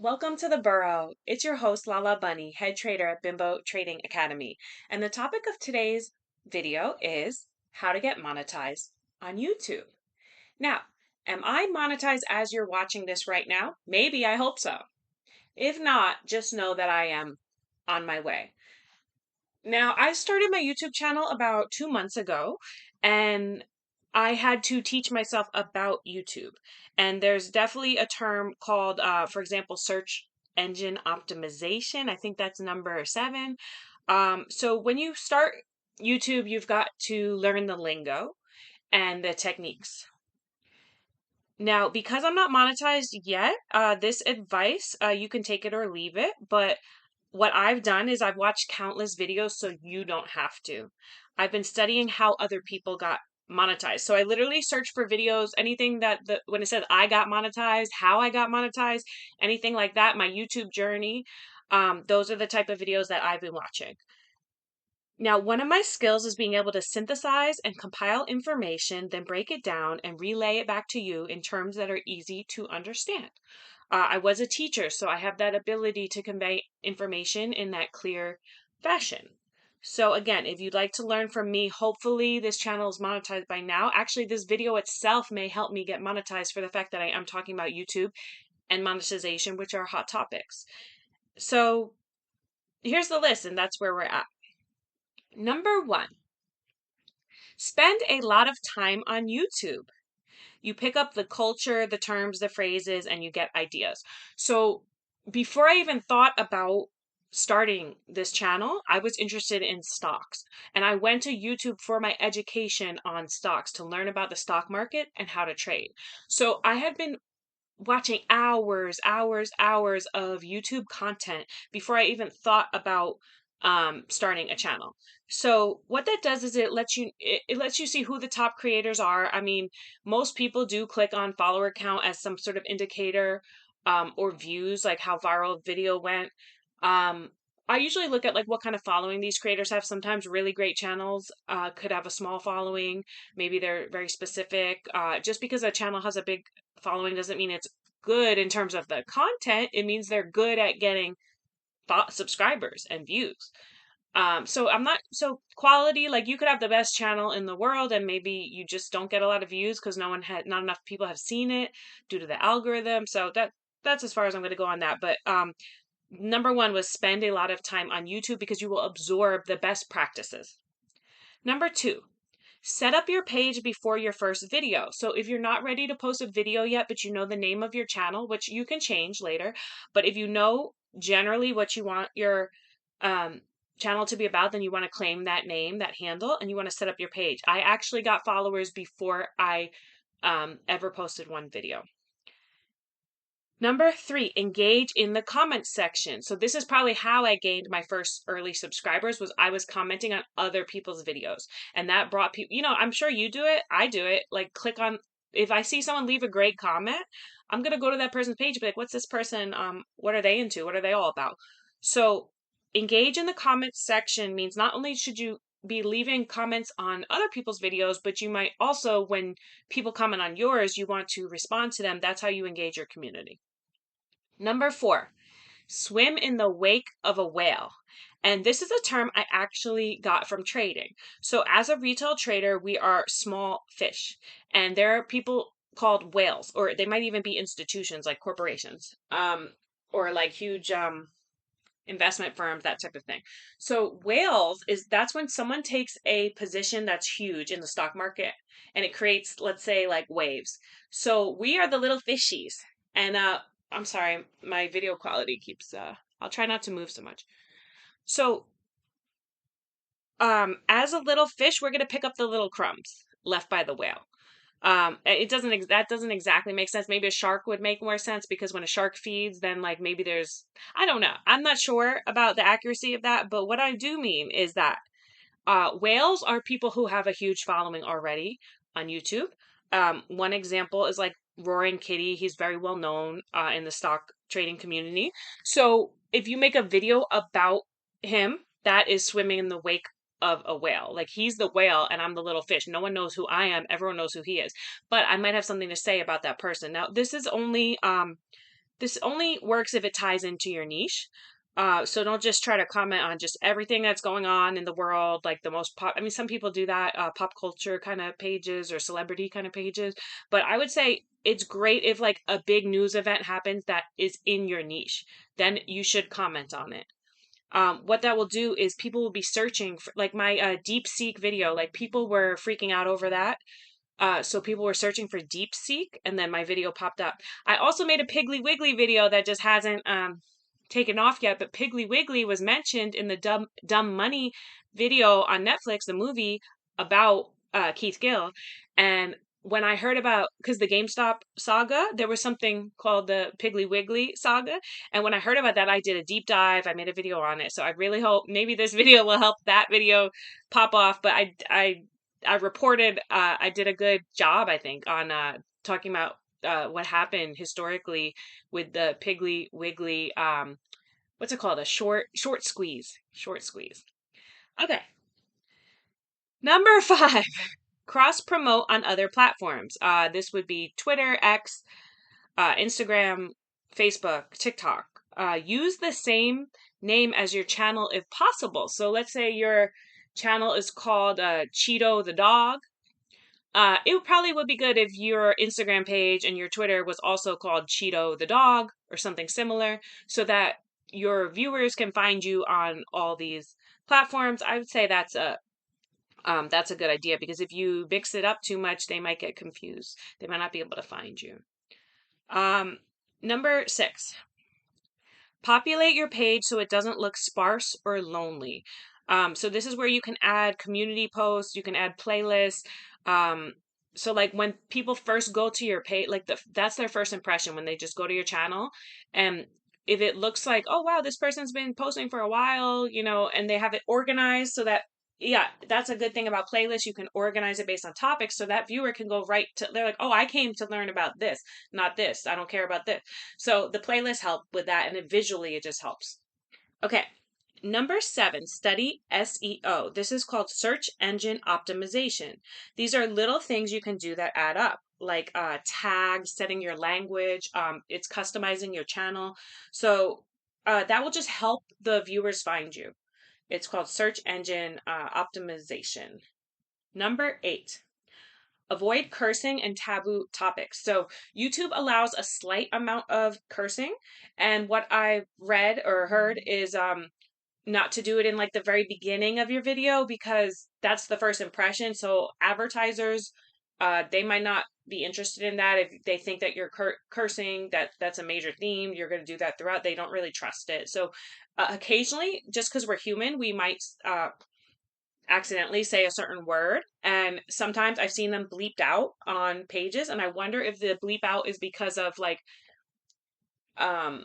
Welcome to the Burrow. It's your host, Lala Bunny, head trader at Bimbo Trading Academy. And the topic of today's video is how to get monetized on YouTube. Now, am I monetized as you're watching this right now? Maybe, I hope so. If not, just know that I am on my way. Now, I started my YouTube channel about 2 months ago, and I had to teach myself about YouTube. And there's definitely a term called, for example, search engine optimization. I think that's number 7. So when you start YouTube, you've got to learn the lingo and the techniques. Now, because I'm not monetized yet, this advice, you can take it or leave it, but what I've done is I've watched countless videos so you don't have to. I've been studying how other people got monetized. So I literally search for videos, anything when it says I got monetized, how I got monetized, anything like that, my YouTube journey. Those are the type of videos that I've been watching. Now, one of my skills is being able to synthesize and compile information, then break it down and relay it back to you in terms that are easy to understand. I was a teacher, so I have that ability to convey information in that clear fashion. So again, if you'd like to learn from me, hopefully this channel is monetized by now. Actually, this video itself may help me get monetized for the fact that I am talking about YouTube and monetization, which are hot topics. So here's the list, and that's where we're at. Number 1, spend a lot of time on YouTube. You pick up the culture, the terms, the phrases, and you get ideas. So before I even thought about starting this channel, I was interested in stocks. And I went to YouTube for my education on stocks to learn about the stock market and how to trade. So I had been watching hours of YouTube content before I even thought about starting a channel. So what that does is it lets you see who the top creators are. I mean, most people do click on follower count as some sort of indicator, or views, like how viral a video went. I usually look at like what kind of following these creators have. Sometimes really great channels could have a small following. Maybe they're very specific. Just because a channel has a big following doesn't mean it's good in terms of the content. It means they're good at getting subscribers and views. So I'm not so quality, like you could have the best channel in the world and maybe you just don't get a lot of views because not enough people have seen it due to the algorithm. So that's as far as I'm going to go on that. But number 1 was spend a lot of time on YouTube because you will absorb the best practices. Number 2, set up your page before your first video. So if you're not ready to post a video yet, but you know the name of your channel, which you can change later, but if you know generally what you want your channel to be about, then you want to claim that name, that handle, and you want to set up your page. I actually got followers before I ever posted one video. Number 3, engage in the comment section. So this is probably how I gained my first early subscribers, was I was commenting on other people's videos. And that brought people, I'm sure you do it. I do it. Like if I see someone leave a great comment, I'm going to go to that person's page and be like, what's this person? What are they into? What are they all about? So engage in the comment section means not only should you be leaving comments on other people's videos, but you might also, when people comment on yours, you want to respond to them. That's how you engage your community. Number 4, swim in the wake of a whale. And this is a term I actually got from trading. So as a retail trader, we are small fish. And there are people called whales, or they might even be institutions like corporations, or like huge investment firms, that type of thing. So whales that's when someone takes a position that's huge in the stock market and it creates, let's say, like waves. So we are the little fishies. And I'm sorry, my video quality keeps I'll try not to move so much. So as a little fish, we're going to pick up the little crumbs left by the whale. That doesn't exactly make sense. Maybe a shark would make more sense because when a shark feeds, then like maybe I don't know. I'm not sure about the accuracy of that, but what I do mean is that whales are people who have a huge following already on YouTube. One example is like Roaring Kitty. He's very well known in the stock trading community. So if you make a video about him, that is swimming in the wake of a whale. Like he's the whale and I'm the little fish. No one knows who I am. Everyone knows who he is. But I might have something to say about that person. Now, this is only this only works if it ties into your niche. So don't just try to comment on just everything that's going on in the world, like the most pop. I mean, some people do that, pop culture kind of pages or celebrity kind of pages. But I would say it's great if like a big news event happens that is in your niche, then you should comment on it. What that will do is people will be searching for like my deep seek video, like people were freaking out over that. So people were searching for deep seek and then my video popped up. I also made a Piggly Wiggly video that just hasn't taken off yet, but Piggly Wiggly was mentioned in the Dumb Money video on Netflix, the movie about Keith Gill. And when I heard about, because the GameStop saga, there was something called the Piggly Wiggly saga. And when I heard about that, I did a deep dive. I made a video on it. So I really hope maybe this video will help that video pop off. But I reported, I did a good job, I think, on talking about what happened historically with the Piggly Wiggly, what's it called? A short squeeze. Short squeeze. Okay. Number 5, cross promote on other platforms. This would be Twitter, X, Instagram, Facebook, TikTok. Use the same name as your channel if possible. So let's say your channel is called Cheeto the Dog. It probably would be good if your Instagram page and your Twitter was also called Cheeto the Dog or something similar, so that your viewers can find you on all these platforms. I would say that's a good idea, because if you mix it up too much, they might get confused. They might not be able to find you. Number 6, populate your page so it doesn't look sparse or lonely. So this is where you can add community posts, you can add playlists. So like when people first go to your page, like that's their first impression when they just go to your channel. And if it looks like, oh wow, this person's been posting for a while, and they have it organized so that, yeah, that's a good thing about playlists. You can organize it based on topics so that viewer can go right to, they're like, oh, I came to learn about this, not this. I don't care about this. So the playlists help with that, and visually it just helps. Okay. Number 7, study SEO. This is called search engine optimization. These are little things you can do that add up, like tags, setting your language, it's customizing your channel. So that will just help the viewers find you. It's called search engine optimization. Number 8, avoid cursing and taboo topics. So YouTube allows a slight amount of cursing, and what I read or heard is not to do it in like the very beginning of your video, because that's the first impression. So advertisers, they might not be interested in that if they think that you're cursing, that's a major theme, you're going to do that throughout. They don't really trust it. So occasionally, just because we're human, we might accidentally say a certain word, and sometimes I've seen them bleeped out on pages, and I wonder if the bleep out is because of like um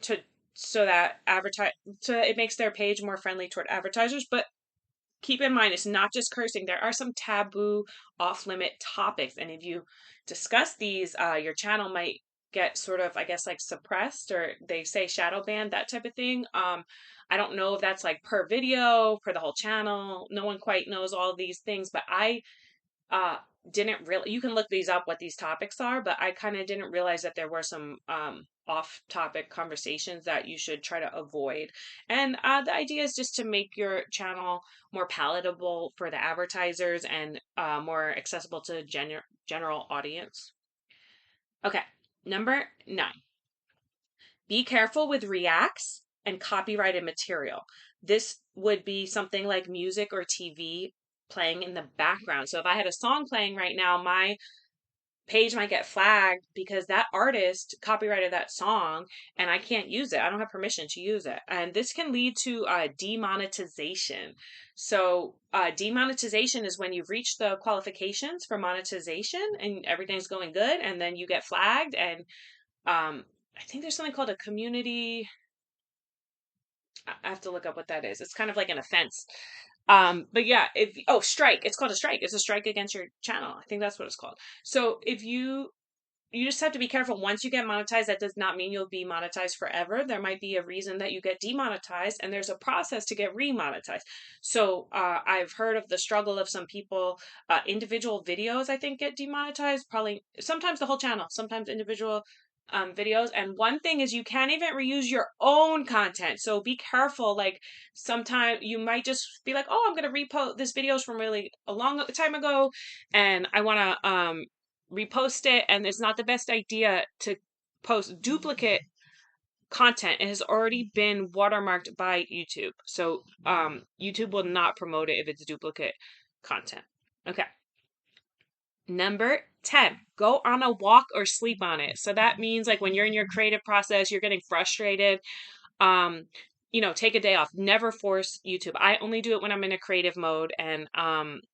to so that it makes their page more friendly toward advertisers. But keep in mind, it's not just cursing. There are some taboo, off limit topics, and if you discuss these, your channel might get sort of, I guess, like suppressed, or they say shadow banned, that type of thing. I don't know if that's like per video, for the whole channel. No one quite knows all these things, but I uh didn't really, you can look these up what these topics are, but I kind of didn't realize that there were some off topic conversations that you should try to avoid. And the idea is just to make your channel more palatable for the advertisers and more accessible to general audience. Okay. Number 9, be careful with reacts and copyrighted material. This would be something like music or TV playing in the background. So if I had a song playing right now, my page might get flagged because that artist copyrighted that song and I can't use it. I don't have permission to use it. And this can lead to demonetization. So demonetization is when you've reached the qualifications for monetization and everything's going good, and then you get flagged. And I think there's something called a community. I have to look up what that is. It's kind of like an offense. But yeah, strike. It's called a strike. It's a strike against your channel. I think that's what it's called. So if you just have to be careful. Once you get monetized, that does not mean you'll be monetized forever. There might be a reason that you get demonetized, and there's a process to get remonetized. So I've heard of the struggle of some people. Individual videos, I think, get demonetized. Probably sometimes the whole channel, sometimes individual videos. And one thing is you can't even reuse your own content. So be careful. Like sometimes you might just be like, oh, I'm going to repost this videos from really a long time ago and I want to repost it. And it's not the best idea to post duplicate content. It has already been watermarked by YouTube. So YouTube will not promote it if it's duplicate content. Okay. Number 10, go on a walk or sleep on it. So that means like when you're in your creative process, you're getting frustrated, um, take a day off. Never force YouTube. I only do it when I'm in a creative mode and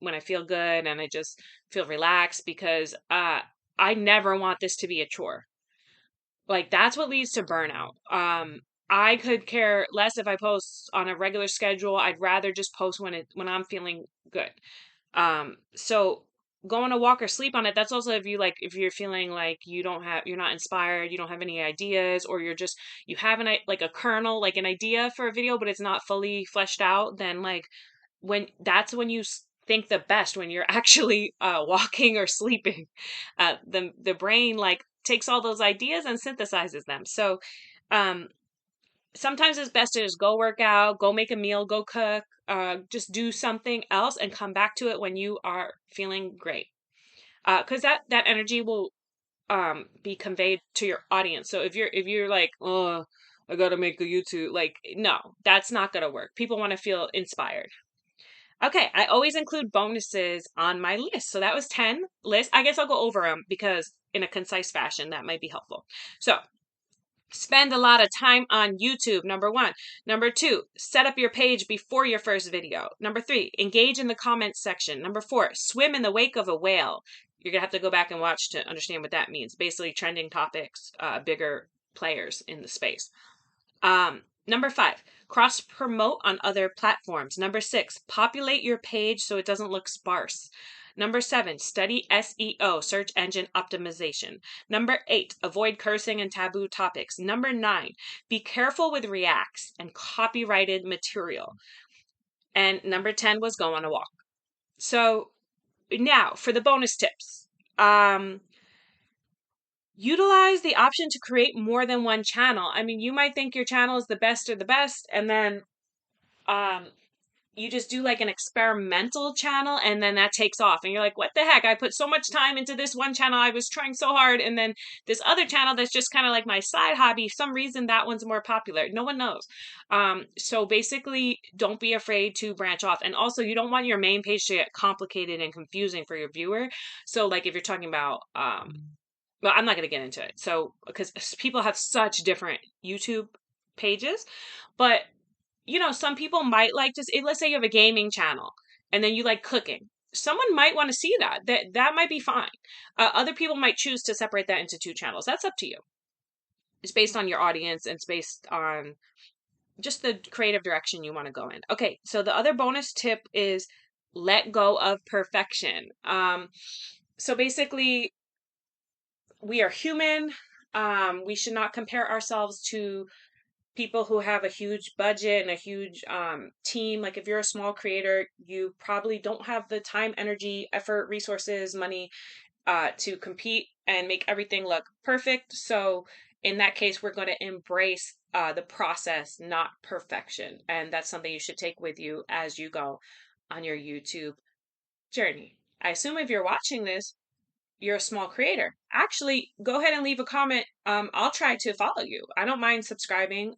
when I feel good and I just feel relaxed because I never want this to be a chore. Like that's what leads to burnout. I could care less if I post on a regular schedule. I'd rather just post when I'm feeling good. So go on a walk or sleep on it. That's also if you're feeling like you're not inspired, you don't have any ideas, or you have like a kernel, like an idea for a video, but it's not fully fleshed out, then like when you think the best, when you're actually walking or sleeping. The brain like takes all those ideas and synthesizes them. So um sometimes it's best to just go work out, go make a meal, go cook, just do something else and come back to it when you are feeling great. Because that energy will be conveyed to your audience. So if you're like, oh, I gotta make a YouTube, like no, that's not gonna work. People want to feel inspired. Okay, I always include bonuses on my list. So that was 10 lists. I guess I'll go over them because in a concise fashion that might be helpful. So spend a lot of time on YouTube, number 1. Number 2, set up your page before your first video. Number 3, engage in the comments section. Number 4, swim in the wake of a whale. You're going to have to go back and watch to understand what that means. Basically, trending topics, bigger players in the space. Number 5, cross promote on other platforms. Number 6, populate your page so it doesn't look sparse. Number 7, study SEO, search engine optimization. Number 8, avoid cursing and taboo topics. Number 9, be careful with reacts and copyrighted material. And number 10 was go on a walk. So now for the bonus tips. Utilize the option to create more than one channel. I mean, you might think your channel is the best of the best, and then you just do like an experimental channel and then that takes off and you're like, what the heck, I put so much time into this one channel, I was trying so hard, and then this other channel that's just kind of like my side hobby, for some reason that one's more popular. No one knows. So basically don't be afraid to branch off, and also you don't want your main page to get complicated and confusing for your viewer. So like if you're talking about well, I'm not going to get into it. So because people have such different YouTube pages, but some people might like to, let's say you have a gaming channel and then you like cooking. Someone might want to see that. That might be fine. Other people might choose to separate that into 2 channels. That's up to you. It's based on your audience and it's based on just the creative direction you want to go in. Okay, so the other bonus tip is let go of perfection. So basically, we are human. We should not compare ourselves to people who have a huge budget and a huge team. Like if you're a small creator, you probably don't have the time, energy, effort, resources, money to compete and make everything look perfect. So in that case, we're going to embrace the process, not perfection. And that's something you should take with you as you go on your YouTube journey. I assume if you're watching this, you're a small creator. Actually, go ahead and leave a comment. I'll try to follow you. I don't mind subscribing.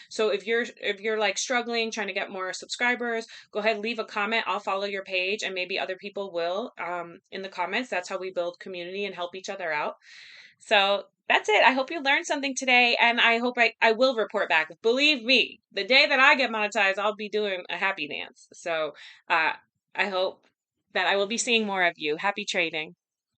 So if you're like struggling, trying to get more subscribers, go ahead and leave a comment. I'll follow your page and maybe other people will in the comments. That's how we build community and help each other out. So that's it. I hope you learned something today, and I hope I will report back. Believe me, the day that I get monetized, I'll be doing a happy dance. So I hope that I will be seeing more of you. Happy trading.